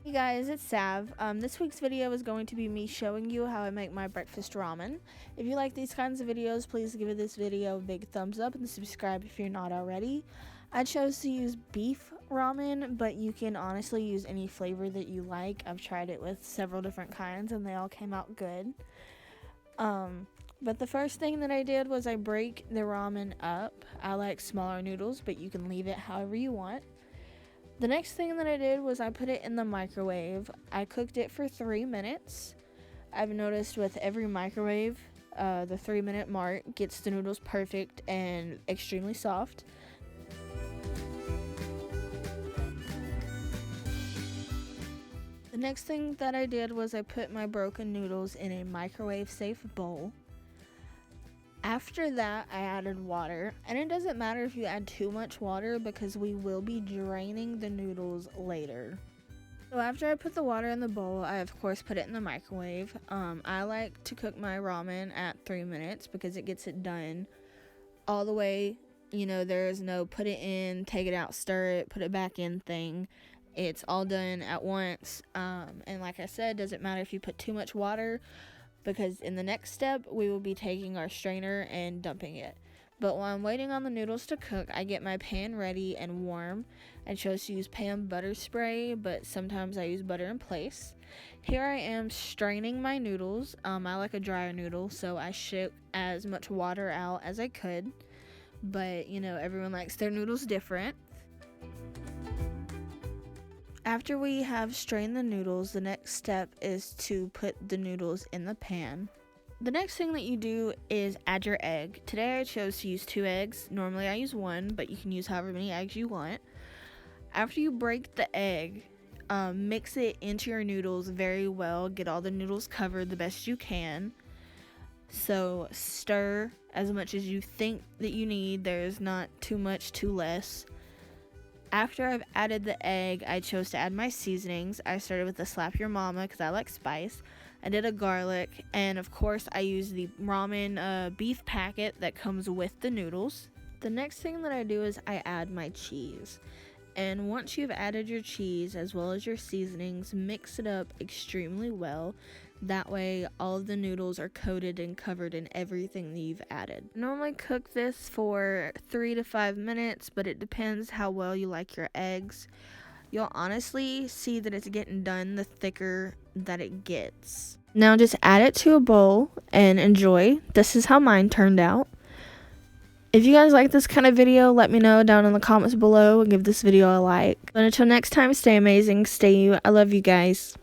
Hey guys, it's Sav. This week's video is going to be me showing you how I make my breakfast ramen. If you like these kinds of videos, please give this video a big thumbs up and subscribe if you're not already. I chose to use beef ramen, but you can honestly use any flavor that you like. I've tried it with several different kinds and they all came out good. But the first thing that I did was I break the ramen up. I like smaller noodles, but you can leave it however you want. The next thing that I did was I put it in the microwave. I cooked it for 3 minutes. I've noticed with every microwave, the 3-minute mark gets the noodles perfect and extremely soft. The next thing that I did was I put my broken noodles in a microwave-safe bowl. After that, I added water, and it doesn't matter if you add too much water because we will be draining the noodles later. So after I put the water in the bowl, I of course put it in the microwave. I like to cook my ramen at 3 minutes because it gets it done all the way. You know, there's no put it in, take it out, stir it, put it back in thing. It's all done at once. And like I said, doesn't matter if you put too much water, because in the next step, we will be taking our strainer and dumping it. But while I'm waiting on the noodles to cook, I get my pan ready and warm. I chose to use pan butter spray, but sometimes I use butter in place. Here I am straining my noodles. I like a drier noodle, so I shook as much water out as I could. But, you know, everyone likes their noodles different. After we have strained the noodles, the next step is to put the noodles in the pan. The next thing that you do is add your egg. Today I chose to use 2 eggs. Normally I use 1, but you can use however many eggs you want. After you break the egg, mix it into your noodles very well. Get all the noodles covered the best you can. So stir as much as you think that you need. There's not too much, too less. After I've added the egg, I chose to add my seasonings. I started with the Slap Your Mama because I like spice. I did a garlic, and of course I used the ramen beef packet that comes with the noodles. The next thing that I do is I add my cheese. And once you've added your cheese as well as your seasonings, mix it up extremely well. That way all of the noodles are coated and covered in everything that you've added. I normally cook this for 3 to 5 minutes, but it depends how well you like your eggs. You'll honestly see that it's getting done the thicker that it gets. Now just add it to a bowl and enjoy. This is how mine turned out. If you guys like this kind of video, let me know down in the comments below and give this video a like. But until next time, stay amazing, stay you. I love you guys.